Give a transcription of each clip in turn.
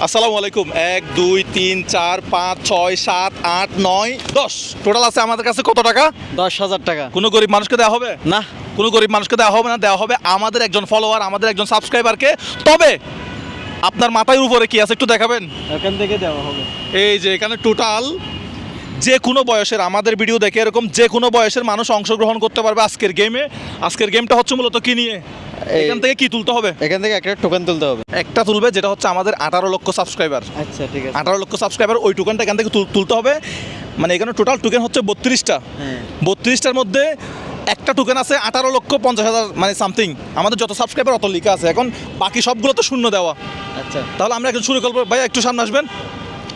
আসসালামু আলাইকুম। 1 2 3 4 5 6 7 8 9 10 টোটাল আছে আমাদের কাছে কত টাকা? 10,000 টাকা। কোনো গরিব মানুষকে দেওয়া হবে না, কোনো গরিব মানুষকে দেওয়া হবে না, দেওয়া হবে আমাদের একজন ফলোয়ার, আমাদের একজন সাবস্ক্রাইবারকে। তবে আপনার মাথার উপরে কি আছে একটু দেখাবেন? এখান থেকে দেওয়া হবে। এই যে এখানে টোটাল যে কোনো বয়সের, আমাদের ভিডিও দেখে এরকম যে কোনো বয়সের মানুষ অংশগ্রহণ করতে পারবে আজকের গেমে। আজকের গেমটা হচ্ছে মূলত কি নিয়ে, এখান থেকে কি তুলতে হবে? এখান থেকে একটা টোকেন তুলতে হবে। একটা তুলবে, যেটা হচ্ছে আমাদের 18 লক্ষ সাবস্ক্রাইবার। আচ্ছা, ঠিক আছে। 18 লক্ষ সাবস্ক্রাইবার, ওই টোকেনটা এখান থেকে তুলতে হবে। মানে এখানে টোটাল টোকেন হচ্ছে 32টা। হ্যাঁ। 32টার মধ্যে একটা টোকেন আছে 18,50,000, মানে সামথিং। আমাদের যত সাবস্ক্রাইবার অত লেখা আছে, এখন বাকি সবগুলো তো শূন্য দেওয়া। আচ্ছা, তাহলে আমরা এখন শুরু করবো। ভাই একটু সামনে আসবেন।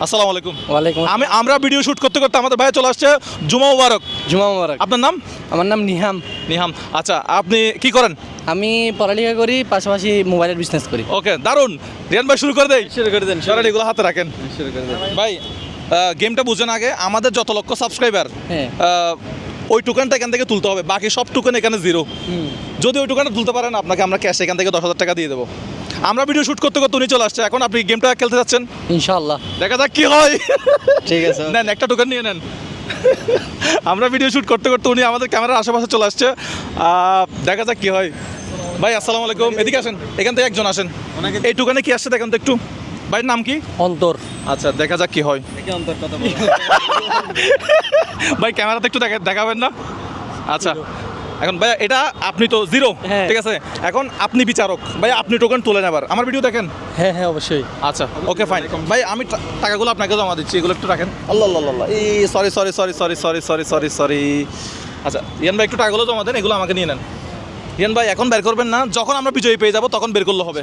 আসসালামু আলাইকুম। ওয়ালাইকুম। আমরা ভিডিও শুট করতে করতে আমাদের ভাই চলে আসছে। জুমা মুবারক। জুমা মুবারক। আপনার নাম? আমার নাম নিহাম। নিহাম। আচ্ছা, আপনি কি করেন? আমি পড়ালেখা করি, পাশাপাশি মোবাইলের বিজনেস করি। ওকে, দারুন। রিয়ান ভাই শুরু করে দেই। শুরু করে দেন। সরাসরি এগুলো হাতে রাখেন। শুরু করে দেন। ভাই গেমটা বুঝেন আগে, আমাদের যত লক্ষ সাবস্ক্রাইবার হ্যাঁ। ওই টোকেনটা এখান থেকে তুলতে হবে, বাকি সব টোকেন এখানে জিরো। যদি ওই টোকেনটা তুলতে পারেন, আপনাকে আমরা ক্যাশ এখান থেকে 10,000 টাকা দিয়ে দেবো। আমরা ভিডিও শুট করতে করতে উনি চলে আসছে, এখন আপনি গেমটা খেলতে যাচ্ছেন। ইনশাআল্লাহ। দেখা যাক কি হয়। ঠিক আছে। নেন, একটা টোকেন নিয়ে নেন। আমরা ভিডিও শুট করতে করতে উনি আমাদের ক্যামেরার আশেপাশে চলে আসছে। দেখা যাক কি হয়। ভাই আসসালামু আলাইকুম, এদিকে আসেন, এখান থেকে একজন আসেন। এই টোকেনে কি আসছে দেখেন তো একটু। ভাইয়ের নাম কি? অন্তর। আচ্ছা, দেখা যাক কি হয়। দেখি অন্তর কথা বলো। ভাই ক্যামেরাতে একটু দেখাবেন না? আচ্ছা, এখন ভাই এটা আপনি তো জিরো, হ্যাঁ। ঠিক আছে। এখন আপনি বিচারক, ভাই আপনি টোকেন তুলে নেবার। আমার ভিডিও দেখেন? হ্যাঁ হ্যাঁ, অবশ্যই। আচ্ছা, ওকে ফাইন। ভাই আমি টাকাগুলো আপনাকে জমা দিচ্ছি, এগুলো একটু রাখেন। আল্লাহ আল্লাহ আল্লাহ, এই sorry sorry sorry sorry sorry sorry sorry sorry. আচ্ছা রিয়ান ভাই, একটু টাকাগুলো জমা দেন, এগুলো আমাকে নিয়ে নেন। রিয়ান ভাই এখন বের করবেন না, যখন আমরা বিজয়ী পেয়ে যাবো তখন বের করলে হবে।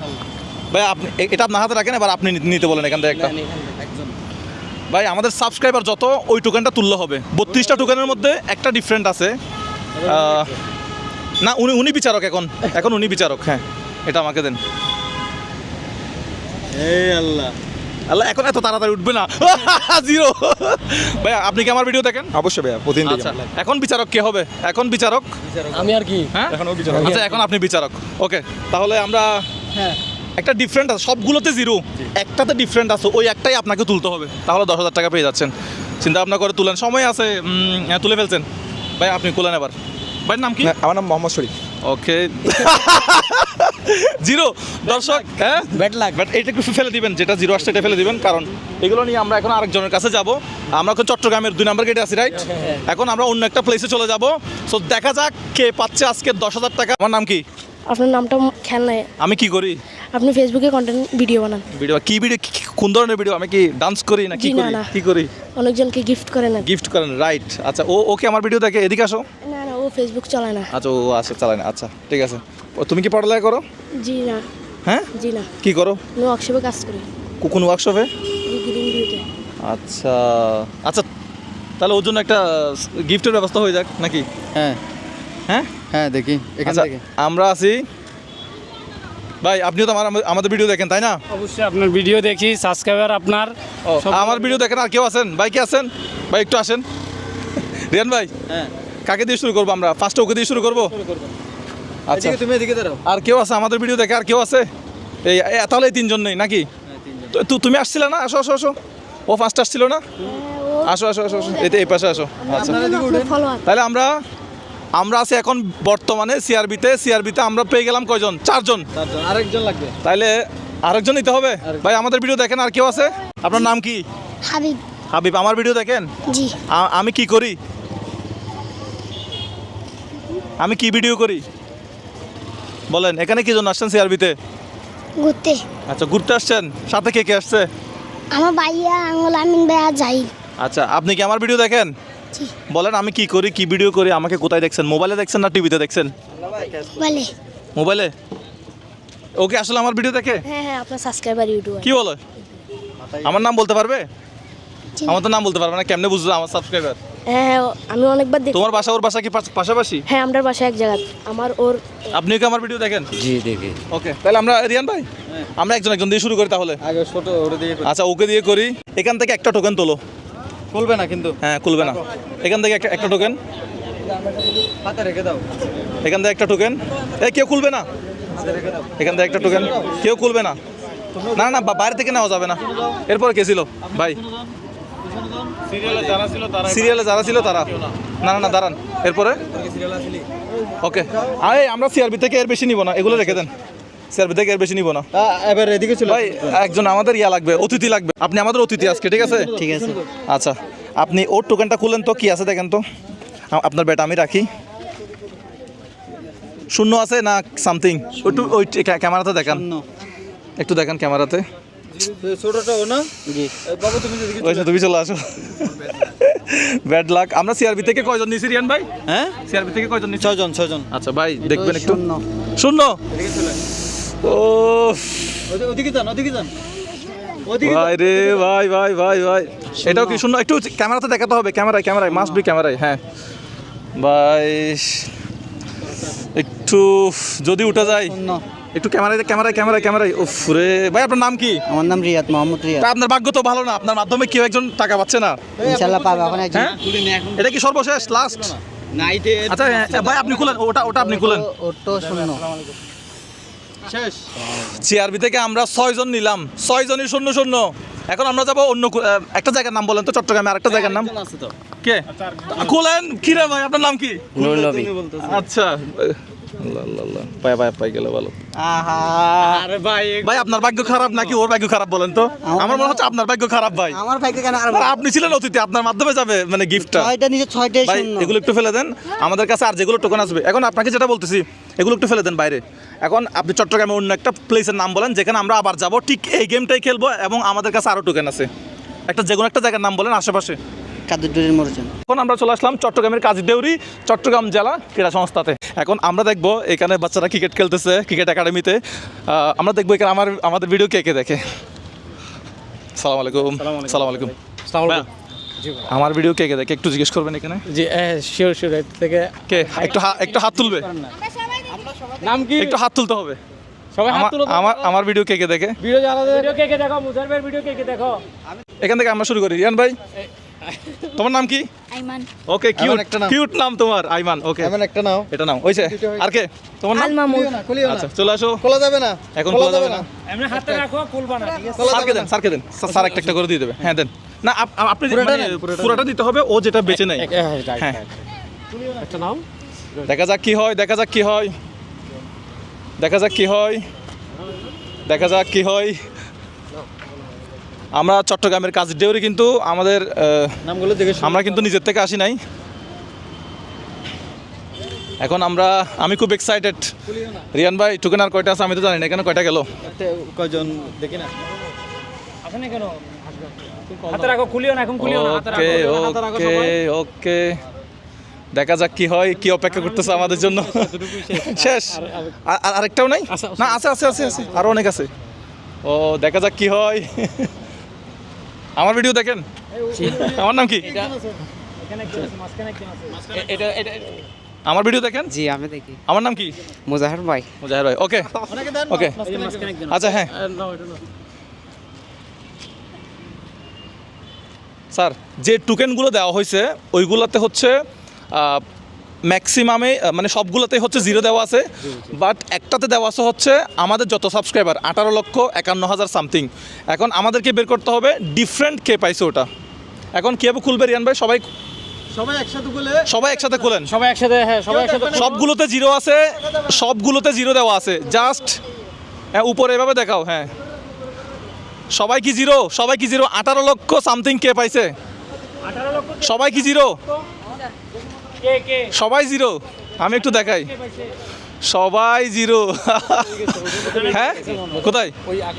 ভাই আপনি এটা আপনার হাতে রাখেন, এবার আপনি নিতে বলেন এখান থেকে একটা। ভাই আমাদের সাবস্ক্রাইবার যত, ওই টোকেনটা তুললে হবে। 32টা টোকেনের মধ্যে একটা ডিফারেন্ট আছে। না, উনি বিচারক এখন উনি বিচারক। হ্যাঁ, এটা আমাকে দেন। এই আল্লাহ। আল্লাহ, এখন এত তাড়াতাড়ি উঠবে না। জিরো। ভাই আপনি কি আমার ভিডিও দেখেন? অবশ্যই ভাইয়া, প্রতিদিন দেখি আচ্ছা, আমরা। এখন বিচারক কে হবে? এখন বিচারক আমি আর কি? হ্যাঁ, এখন ও বিচারক। আচ্ছা, এখন আপনি বিচারক। ওকে, তাহলে আমরা হ্যাঁ। একটা ডিফারেন্ট আছে, সবগুলোতে জিরো, একটাতে ডিফারেন্ট আছে, ওই একটাই আপনাকে তুলতে হবে। তাহলে 10,000 টাকা পেয়ে যাচ্ছেন। চিন্তা ভাবনা করে তুলেন, সময় আছে। হ্যাঁ, তুলে ফেলছেন। ভাই আপনি তুলেন এবার। ভাইয়ের নাম কি? না, আমার নাম মোহাম্মদ শরীফ। ওকে। জিরো। দর্শক, হ্যাঁ ব্যাড লাক। বাট এটা একটু ফেলে দিবেন, যেটা জিরো আসছে এটা ফেলে দিবেন, কারণ এগুলো নিয়ে আমরা এখন আরেকজনের কাছে যাব। আমরা এখন চট্টগ্রামের 2 নম্বর গেটে আছি, রাইট? এখন আমরা অন্য একটা প্লেসে চলে যাব। সো দেখা যাক কে পাচ্ছে আজকে 10,000 টাকা। আমার নাম কি? আপনার নামটা খেয়াল নাই। আমি কি করি? আপনি ফেসবুকে কন্টেন্ট ভিডিও বানান। ভিডিও কি ভিডিও? কোন ধরনের ভিডিও? আমি কি ডান্স করি না কি জি, না, করি? না। কি করি? অনেকজনকে গিফট করে না। গিফট করেন, রাইট। আচ্ছা, ওকে আমার ভিডিও দেখে, এদিকে আসো। না না, ও ফেসবুক চালায় না। আচ্ছা, ও আসে চালায় না। আচ্ছা ঠিক আছে। তুমি কি পড়ালেখা করো? জি না। হ্যাঁ, জি না, কি করো? নো ওয়ার্কশপে কাজ করি। কোন ওয়ার্কশপে? গ্রিন ভিউতে। আচ্ছা আচ্ছা, তাহলে ওর জন্য একটা গিফটের ব্যবস্থা হয়ে যাক নাকি? হ্যাঁ হ্যাঁ হ্যাঁ, দেখি এখান আচ্ছা, থেকে। আমরা আছি। ভাই আপনিও তো আমাদের ভিডিও দেখেন, তাই না? অবশ্যই আপনার ভিডিও দেখি, সাবস্ক্রাইবার আপনার। ও, আমার ভিডিও দেখেন। আর কেউ আছেন? ভাই কি আছেন? ভাই একটু আসেন। রিয়ান ভাই, হ্যাঁ, কাকে দিয়ে শুরু করবো আমরা? ফার্স্টে ওকে দিয়ে শুরু করবো? আচ্ছা, এদিকে তুমি এদিকে দাঁড়াও। আর কেউ আছে আমাদের ভিডিও দেখে? আর কেউ আছে? তাহলে এই 3জন নেই নাকি? তুমি আসছিলে না? আসো আসো আসো। ও ফার্স্ট আসছিল না? আসো আসো আসো আসো, এই পাশে আসো। আচ্ছা, ফলোয়ার। তাহলে আমরা আছি এখন বর্তমানে সিআরবিতে আমরা পেয়ে গেলাম কয়জন? 4জন। আরেকজন লাগবে। তাইলে আরেকজন নিতে হবে। ভাই আমাদের ভিডিও দেখেন। আর কেউ আছে? আপনার নাম কি? হাবিব। হাবিব, আমার ভিডিও দেখেন? জি। আমি কি করি? আমি কি ভিডিও করি বলেন? এখানে কি জন্য আসছেন সিআরবিতে? ঘুরতে। আচ্ছা, ঘুরতে আসছেন। সাথে কে কে আসছে? আমার ভাইয়া আঙ্গুল আমিন ভাইয়া যাই। আচ্ছা, আপনি কি আমার ভিডিও দেখেন? জি। বলেন আমি কি করি, কি ভিডিও করি, আমাকে কোথায় দেখছেন? মোবাইলে দেখছেন না টিভিতে দেখছেন? বলে। মোবাইলে। ওকে, আসলে আমার ভিডিও দেখে? হ্যাঁ হ্যাঁ, আপনার সাবস্ক্রাইবার ইউটিউবার। কি বলে? আমার নাম বলতে পারবে? জি। আমার তো নাম বলতে পারবে না, কেমনে বুঝলো আমার সাবস্ক্রাইবার? হ্যাঁ হ্যাঁ, আমি অনেকবার দেখি। তোমার বাসা ওর বাসা কি পাশাপাশি? হ্যাঁ, আমরা বাসা এক জায়গা। আমার ওর। আপনিও কি আমার ভিডিও দেখেন? জি দেখি। ওকে, তাহলে আমরা রিয়ান ভাই, আমরা একজন দিয়ে শুরু করি তাহলে। আগে ছোট ওরে দিয়ে আচ্ছা, ওকে দিয়ে করি। এখান থেকে একটা টোকেন তোলো। খুলবে না কিন্তু। হ্যাঁ, খুলবে না। এখান থেকে একটা টোকেন। হাতে রেখে দাও। এখান থেকে একটা টোকেন। কেউ খুলবে না। হাতে রেখে দাও। এখান থেকে একটা টোকেন। কেউ খুলবে না। না না বাইরে থেকে নেওয়া যাবে না। এরপরে কে ছিল ভাই? সিরিয়ালে যারা ছিল তারা। না না না দাঁড়ান, এরপরে ওকে। আমরা সিআরবি থেকে এর বেশি নিব না, এগুলো রেখে দেন। সিআরবি থেকে এর বেশি নিব না এবার এদিকে ছিল ভাই। একজন আমাদের লাগবে, অতিথি লাগবে। আপনি আমাদের অতিথি আজকে, ঠিক আছে? ঠিক আছে। আচ্ছা, আপনি ওর টোকেনটা খুলেন তো, কি আছে দেখেন তো। আপনার ব্যাট আমি রাখি। শূন্য আছে না সামথিং? একটু ওই ক্যামেরাতে দেখান, একটু দেখান ক্যামেরাতে। ছোটটা ও না বাবু, তুমি এদিকে ওই যে তুমি চলে আসো। Bad luck. আমরা সিআরবি থেকে কয়জন নিছি রিয়ান ভাই? হ্যাঁ সিআরবি থেকে কয়জন নিছি? 6 জন। আচ্ছা ভাই দেখবেন একটু। শূন্য। ও ওদিকে যান ভাই রে ভাই ভাই ভাই ভাই, এটাও কি শূন্য? একটু ক্যামেরাতে দেখাতে হবে, ক্যামেরায় মাস্ট বি ক্যামেরায়। হ্যাঁ ভাই, একটু যদি উঠে যায় একটু ক্যামেরায়। উফ রে ভাই, আপনার নাম কি? আমার নাম রিয়াদ, মোহাম্মদ রিয়াদ। তা আপনার ভাগ্য তো ভালো না, আপনার মাধ্যমে কেউ একজন টাকা পাচ্ছে না। ইনশাআল্লাহ পাবে এখন একজন। হ্যাঁ এটা কি সর্বশেষ লাস্ট? নাইটে আচ্ছা ভাই আপনি খুলেন, ওটা আপনি খুলেন। ওটো শূন্য। শেষ। সিআরবি থেকে আমরা 6 জন নিলাম, 6 জনই শূন্য শূন্য। এখন আমরা যাবো অন্য একটা জায়গার নাম বলেন তো, চট্টগ্রামে আরেকটা জায়গার নাম আছে তো। কে? খুলেন। কি রে ভাই, আপনার নাম কি? নূর নবী। আচ্ছা আল্লাহ পাই গেল ভালো। আরে ভাই ভাই আপনার ভাগ্য খারাপ নাকি ওর ভাগ্য খারাপ বলেন তো? আমার মনে হচ্ছে আপনার ভাগ্য খারাপ ভাই। আমার ভাইকে কেন? আর আর আপনি ছিলেন অতিথি, আপনার মাধ্যমে যাবে মানে গিফটটা। 6টা নিচে 6টাই ভাই শূন্য। এগুলো একটু ফেলে দেন আমাদের কাছে, আর যেগুলো টোকেন আসবে। এখন আপনাকে যেটা বলতেছি, এগুলো একটু ফেলে দেন বাইরে। এখন আপনি চট্টগ্রামে অন্য একটা প্লেসের নাম বলেন যেখানে আমরা আবার যাব, ঠিক এই গেমটাই খেলবো, এবং আমাদের কাছে আরও টোকেন আছে। যে কোনো একটা জায়গার নাম বলেন আশেপাশে। কাদুরডুরির মরজন। এখন আমরা চলে আসলাম চট্টগ্রামের কাজীদেউরি চট্টগ্রাম জেলা ক্রীড়া সংস্থাতে। এখন আমরা দেখবো এখানে বাচ্চারা ক্রিকেট খেলতেছে, ক্রিকেট একাডেমিতে। আমরা দেখবো এখানে আমাদের ভিডিও কে কে দেখে। সালাম আলাইকুম। সালাম আলাইকুম। ভাইয়া, আমার ভিডিও কে কে দেখে একটু জিজ্ঞেস করবেন এখানে। জি শিওর থেকে কে একটু হাত তুলবে? নাম কি? একটু হাত তুলতে হবে। সবাই হাত তুলো। আমার ভিডিও কে কে দেখে? ভিডিও কে দেখো, মুজাহির ভিডিও কে দেখো। এখান থেকে আমরা শুরু করি। রিয়ান ভাই, তোমার নাম কি? আইমান। ওকে, আইমান একটা নাম। কিউট নাম তোমার, আইমান। ওকে এমন একটা নাও। এটা নাম হইছে। আর কে তোমার নাম? আল মামুন। আচ্ছা চলে আসো। খোলা যাবে না। এখন খোলা যাবে না। এমনি হাতে রাখো, খুলবা না, ঠিক আছে? স্যারকে দেন স্যার একটা একটা করে দিয়ে দেবে। হ্যাঁ দেন না, আপনি মানে পুরোটা দিতে হবে, ও যেটা বেঁচে নেয়। হ্যাঁ একটা নাম। দেখা যাক কি হয়, দেখা যাক কি হয়। আমরা চট্টগ্রামের কাজীদেউরি, কিন্তু আমাদের নামগুলো জিজ্ঞেস আমরা কিন্তু নিজের থেকে আসি নাই। এখন আমি খুব এক্সাইটেড। রিয়ান ভাই টোকেন আর কয়টা আছে আমি তো জানি না, এখানে কয়টা গেল? কয়জন দেখি না। আসেন কেন? হাতে রাখো, খুলিও না, এখন খুলিও না, হাতে ওকে রাখো, হাতে রাখো সবাই। ওকে দেখা যাক কি হয়, কি অপেক্ষা করতেছে আমাদের জন্য। শেষ? আরেকটাও নাই? না আছে আরো অনেক আছে। ও দেখা যাক কি হয়। আমার ভিডিও দেখেন? আমার নাম কি? এখানে কি আছে? মাঝখানে কি আছে? আমার ভিডিও দেখেন? জি আমি দেখি। আমার নাম কি? মুজাহির ভাই। মুজাহির ভাই। ওকে ওকে মাঝখানে একজন। আচ্ছা হ্যাঁ স্যার, যে টোকেনগুলো দেওয়া হয়েছে ওইগুলোতে হচ্ছে ম্যাক্সিমামে মানে সবগুলোতেই হচ্ছে 0 দেওয়া আছে, বাট একটাতে দেওয়া আছে হচ্ছে আমাদের যত সাবস্ক্রাইবার 18,51,000 সামথিং। এখন আমাদেরকে বের করতে হবে ডিফারেন্ট কে পাইছে ওটা। এখন কীভাবে খুলবে রিয়ান ভাই? সবাই একসাথে খুলেন। সবাই একসাথে, হ্যাঁ সবাই একসাথে। সবগুলোতে 0 আছে, সবগুলোতে 0 দেওয়া আছে। জাস্ট উপরে এভাবে দেখাও। হ্যাঁ সবাই কি 0? 18 লক্ষ সামথিং কে পাইছে? 18 লক্ষ। সবাই কি 0? কে সবাই 0। আমি একটু দেখাই, সবাই 0। হ্যাঁ কোথায়?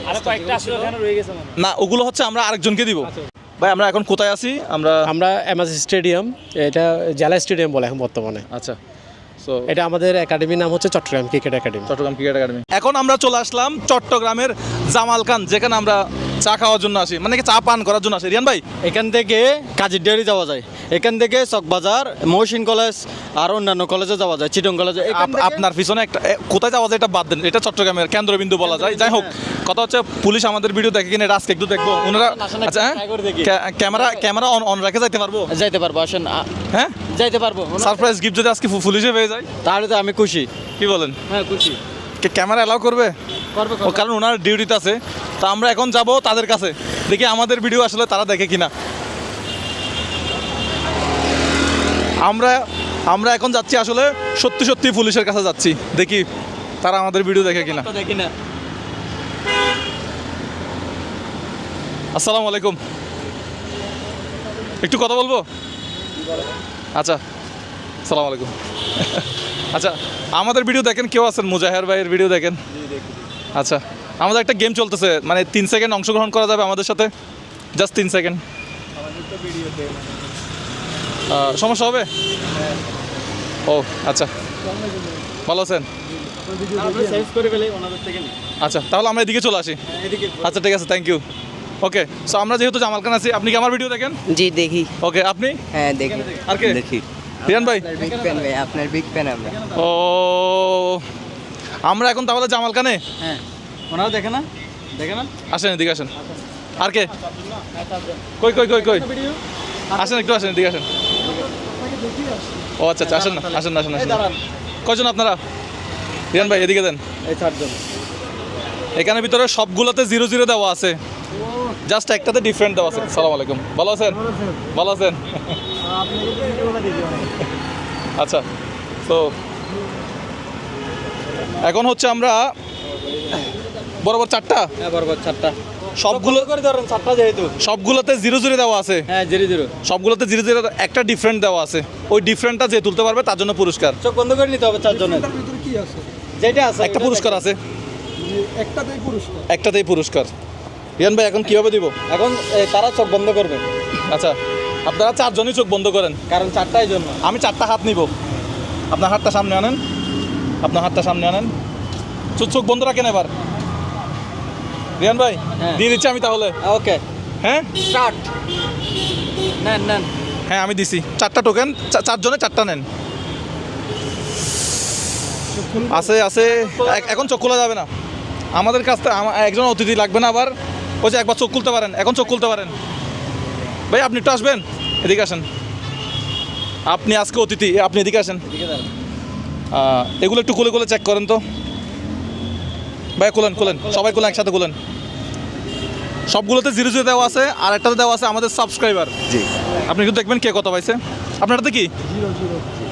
আরে কয়েকটা আসলে ওখানে রয়ে গেছে মনে হয়। না ওগুলো হচ্ছে আমরা আরেকজনকে দিব। ভাই আমরা এখন কোথায় আছি? আমরা এমএস স্টেডিয়াম, এটা জেলা স্টেডিয়াম বলে এখন বর্তমানে। আচ্ছা সো এটা আমাদের একাডেমির নাম হচ্ছে Chittagong cricket academy. Chittagong cricket academy. এখন আমরা চলে আসলাম চট্টগ্রামের জামাল খান, যেখানে আমরা চা খাওয়ার জন্য আসি, মানে কি চা পান করার জন্য আসি। রিয়ান ভাই, এখান থেকে কাজীরডুয়ারি যাওয়া যায়, এখান থেকে চকবাজার, মহসিন কলেজ আর অন্যান্য কলেজে যাওয়া যায়, চিটং কলেজে। আপনার পিছনে একটা কোথায় যাওয়া যায় এটা বাদ দেন, এটা চট্টগ্রামের কেন্দ্রবিন্দু বলা যায়। যাই হোক, কথা হচ্ছে পুলিশ আমাদের ভিডিও দেখে কিনে আজকে একটু দেখবো ওনারা। আচ্ছা ক্যামেরা অন রেখে যাইতে পারবো? যাইতে পারবো, আসেন। হ্যাঁ যাইতে পারবো। সারপ্রাইজ গিফট যদি আজকে পুলিশে পেয়ে যায় তাহলে তো আমি খুশি। কি বলেন? হ্যাঁ খুশি। ক্যামেরা অ্যালাউ করবে ও কারণ ওনার ডিউটিতে আছে। তো আমরা এখন যাব তাদের কাছে, দেখি আমাদের ভিডিও আসলে তারা দেখে কিনা। আমরা এখন যাচ্ছি আসলে সত্যি সত্যি পুলিশের কাছে যাচ্ছি, দেখি তারা আমাদের ভিডিও দেখে কিনা। দেখি না। আসসালামু আলাইকুম, একটু কথা বলবো? আচ্ছা, আসসালামু আলাইকুম। আচ্ছা, আমাদের ভিডিও দেখেন কেউ আছেন? মুজাহের ভাইয়ের ভিডিও দেখেন? আচ্ছা, আমাদের একটা গেম চলতেছে, মানে 3 সেকেন্ড অংশগ্রহণ করা যাবে আমাদের সাথে, জাস্ট 3 সেকেন্ড। সমস্যা হবে? ও আচ্ছা, ভালো আছেন? আচ্ছা, তাহলে আমরা এদিকে চলে আসি। আচ্ছা ঠিক আছে, থ্যাংক ইউ। ওকে, সো আমরা যেহেতু জামাল খান আছি, আপনি কি আমার ভিডিও দেখেন? জি দেখি। ওকে, আপনি? হ্যাঁ দেখি। আর কে? দেখি। রিয়ান ভাই? বিগ ফ্যান ভাই, আপনার বিগ ফ্যান আমরা। ও, আমরা এখন তাহলে জামাল খানে? হ্যাঁ, ওনারা দেখে না? দেখে না? আসেন এদিকে আসেন। আর কে? কই কই কই কই আসেন, একটু আসেন, এদিকে আসেন। ও আচ্ছা আচ্ছা, আসেন না, আসেন না, আসেন না, আসেন না। কয়জন আপনারা? রিয়ান ভাই এদিকে দেন। এই 4 জন। এখানে ভিতরে সবগুলোতে 0-0 দেওয়া আছে, জাস্ট একটাতে ডিফারেন্ট দেওয়া আছে। সালাম আলাইকুম, ভালো আছেন? ভালো আছেন? আচ্ছা, তো এখন হচ্ছে আমরা বরাবর 4টা, হ্যাঁ বরাবর 4টা। সবগুলো করে ধরেন 4টা যেহেতু। সবগুলোতে 0-0 দেওয়া আছে। হ্যাঁ 0-0। সবগুলোতে 0-0 একটা ডিফারেন্ট দেওয়া আছে, ওই ডিফারেন্টটা যে তুলতে পারবে তার জন্য পুরস্কার। চোখ বন্ধ করে নিতে হবে 4 জনের। যেটা আছে একটা পুরস্কার আছে, একটাতেই পুরস্কার। রিয়ান ভাই এখন কিভাবে দিব? এখন তারা চোখ বন্ধ করবে, আচ্ছা, আপনারা 4 জনই চোখ বন্ধ করেন, কারণ 4টাই জন্য। আমি 4টা হাত নিব। আপনার হাতটা সামনে আনেন, আপনার হাতটা সামনে আনেন। চোখ বন্ধ রাখেন এবার। রিয়ান ভাই হ্যাঁ। দিয়ে দিচ্ছি আমি তাহলে। ওকে, হ্যাঁ স্টার্ট। নেন নেন। হ্যাঁ আমি দিছি 4টা টোকেন, 4 জনে 4টা নেন। আছে আছে, এখন চোখ খোলা যাবে না আমাদের কাছ থেকে, একজন অতিথি লাগবে না আবার। ওই যে একবার চোখ খুলতে পারেন, এখন চোখ খুলতে পারেন। ভাই আপনি একটু আসবেন, এদিকে আসেন। আপনি আজকে অতিথি, আপনি এদিকে আসেন। এগুলো একটু খুলে খুলে চেক করেন তো ভাই, খুলেন খুলেন, সবাই খুলেন, একসাথে খুলেন। সবগুলোতে 0-0 দেওয়া আছে, আর একটাতে দেওয়া আছে আমাদের সাবস্ক্রাইবার। জি। আপনি একটু দেখবেন কে কত পাইছে। আপনারটা কি?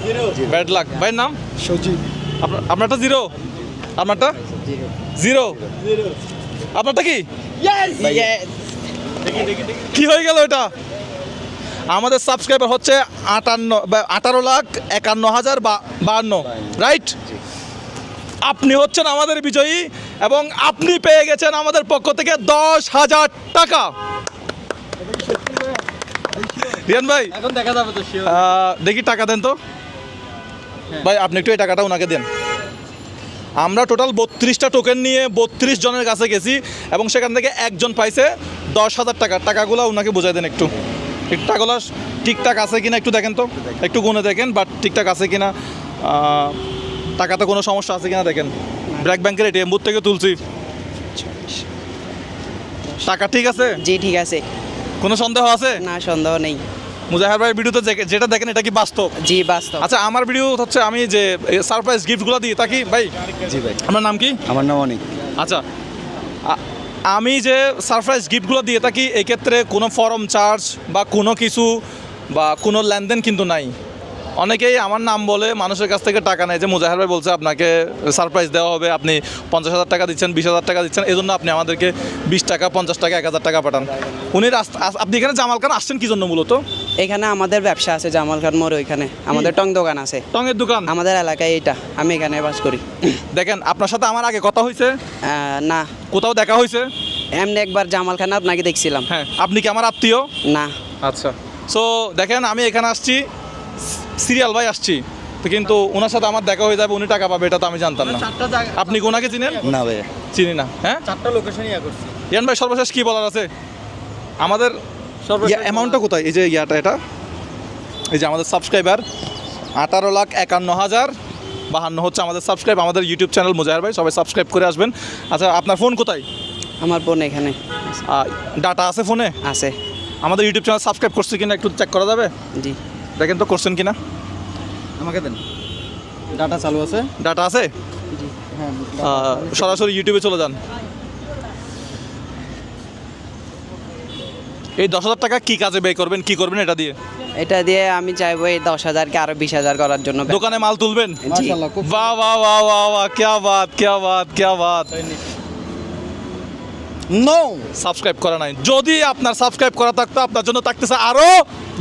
0 ব্যাড লাক। ভাইয়ের নাম? সজীব। আপনারটা 0, আপনারটা 0, আপনারটা কি? কি হয়ে গেল এটা? আমাদের সাবস্ক্রাইবার হচ্ছে 18,51,052, রাইট? আপনি হচ্ছেন আমাদের বিজয়ী এবং আপনি পেয়ে গেছেন আমাদের পক্ষ থেকে 10,000 টাকা। রিয়ান ভাই এখন দেখা যাবে তো শিওর। দেখি টাকা দেন তো ভাই, আপনি একটু এই টাকাটা ওনাকে দেন। আমরা টোটাল 32টা টোকেন নিয়ে 32 জনের কাছে গেছি এবং সেখান থেকে একজন পাইছে 10,000 টাকা। টাকাগুলো ওনাকে বুঝাই দেন একটু, টাকাগুলো ঠিকঠাক আছে কিনা একটু দেখেন তো, একটু গুনে দেখেন, বাট ঠিকঠাক আছে কিনা, টাকাতে কোনো সমস্যা আছে কিনা দেখেন। ব্র্যাক ব্যাংকের এটিএম বুথ থেকে তুলছি, টাকা ঠিক আছে? জি ঠিক আছে, কোনো সন্দেহ আছে? না সন্দেহ নেই। মুজাহির ভাইয়ের ভিডিওতে যেটা দেখেন এটা কি বাস্তব? জি বাস্তব। আচ্ছা, আমার ভিডিও হচ্ছে আমি যে সারপ্রাইজ গিফটগুলো দিই তা কি ভাই? জি ভাই। আপনার নাম কি? আমার নাম অনিক। আচ্ছা, আমি যে সারপ্রাইজ গিফটগুলো দিয়ে থাকি এক্ষেত্রে কোনো ফর্ম চার্জ বা কোনো কিছু বা কোনো লেনদেন কিন্তু নাই। অনেকেই আমার নাম বলে মানুষের কাছ থেকে টাকা নেয়, যে মুজাহির ভাই বলছে আপনাকে সারপ্রাইজ দেওয়া হবে, আপনি 50,000 টাকা দিচ্ছেন, 20,000 টাকা দিচ্ছেন, এই জন্য আপনি আমাদেরকে 20 টাকা, 50 টাকা, 1,000 টাকা পাঠান। আপনি এখানে জামাল খান আসছেন কি জন্য মূলত? এখানে আমাদের ব্যবসা আছে, জামাল খান মোড়ে, ওইখানে আমাদের টং দোকান আছে। টঙের দোকান আমাদের এলাকায় এইটা, আমি এখানে বাস করি। দেখেন, আপনার সাথে আমার আগে কথা হয়েছে? না, কোথাও দেখা হয়েছে? এমনি একবার জামাল খান আপনাকে দেখছিলাম। হ্যাঁ, আপনি কি আমার আত্মীয়? না। আচ্ছা, সো দেখেন আমি এখানে আসছি সিরিয়াল ভাই আসছি তো, কিন্তু ওনার সাথে আমার দেখা হয়ে যাবে, উনি টাকা পাবে এটা তো আমি জানতাম না। আপনি কি ওনাকে চিনেন? না ভাই, চিনি না। হ্যাঁ, 4টা লোকেশন করছি। ইয়ান ভাই সর্বশেষ কি বলার আছে? আমাদের অ্যামাউন্টটা কোথায়? এই যে এটা এই যে আমাদের সাবস্ক্রাইবার 18,51,052 হচ্ছে আমাদের সাবস্ক্রাইব, আমাদের ইউটিউব চ্যানেল মুজাহির ভাই, সবাই সাবস্ক্রাইব করে আসবেন। আচ্ছা, আপনার ফোন কোথায়? আমার বোন এখানে ডাটা আছে ফোনে? আছে। আমাদের ইউটিউব চ্যানেল সাবস্ক্রাইব করছে কিনা একটু চেক করা যাবে? জি দেখেন তো করছেন কিনা। আমাকে দেন। ডাটা চালু আছে? ডাটা আছে? সরাসরি ইউটিউবে চলে যান। এই 10,000 টাকা কি কাজে ব্যয় করবেন, কি করবেন এটা দিয়ে? এটা দিয়ে আমি চাইবো এই 10,000কে আরো 20,000 করার জন্য। দোকানে মাল তুলবেন? জি। বাহ বাহ বাহ বাহ বাহ, क्या बात क्या बात क्या बात। নো, সাবস্ক্রাইব করা নাই, যদি আপনার সাবস্ক্রাইব করা থাকতো আপনার জন্য থাকতেছে আরো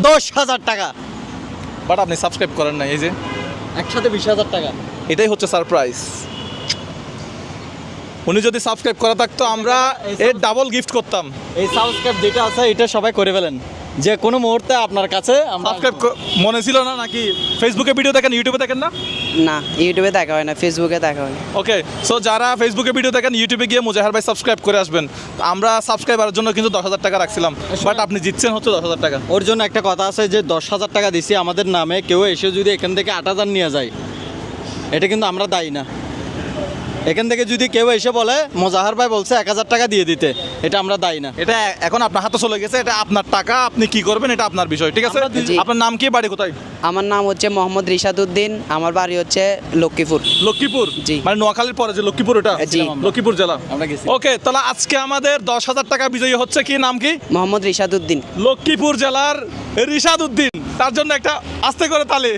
10,000 টাকা, বাট আপনি সাবস্ক্রাইব করেন নাই। এই যে একসাথে 20,000 টাকা। এটাই হচ্ছে সারপ্রাইজ। উনি যদি সাবস্ক্রাইব করা থাকতো আমরা এর ডাবল গিফট করতাম। এই সাবস্ক্রাইব যেটা আছে এটা সবাই করে ফেলেন, যে কোনো মুহূর্তে আপনার কাছে আমরা সাবস্ক্রাইব মনে ছিল না নাকি? ফেসবুকে ভিডিও দেখেন, ইউটিউবে দেখেন না? না, ইউটিউবে দেখা হয় না, ফেসবুকে দেখা হয়। ওকে, সো যারা ফেসবুকে ভিডিও দেখেন, ইউটিউবে গিয়ে মুজাহার ভাই সাবস্ক্রাইব করে আসবেন। আমরা সাবস্ক্রাইবারের জন্য কিন্তু 10,000 টাকা রাখছিলাম, বাট আপনি জিতছেন হচ্ছে 10,000 টাকা। ওর জন্য একটা কথা আছে যে 10,000 টাকা দিছি আমাদের নামে, কেউ এসে যদি এখান থেকে 8,000 নিয়ে যায় এটা কিন্তু আমরা দায়ী না। এখান থেকে যদি কেউ এসে বলে মোজাহার ভাই বলছে 1,000 টাকা দিয়ে দিতে, এটা আমরা দায়ী না। এটা এখন আপনার হাতে চলে গেছে, এটা আপনার টাকা, আপনি কি করবেন এটা আপনার বিষয়, ঠিক আছে? জি। আপনার নাম কি, বাড়ি কোথায়? আমার নাম হচ্ছে মোহাম্মদ রিশাদউদ্দিন, আমার বাড়ি হচ্ছে লক্ষ্মীপুর। লক্ষ্মীপুর? জি। মানে নোয়াখালীর পরে যে লক্ষ্মীপুর, ওটা? জি। লক্ষ্মীপুর জেলা। আমরা গেছি। ওকে, তাহলে আজকে আমাদের 10,000 টাকা বিজয়ী হচ্ছে, কি নাম কি? মোহাম্মদ রিশাদউদ্দিন। লক্ষ্মীপুর জেলার রিশাদউদ্দিন, তার জন্য একটা আস্তে করে তালি।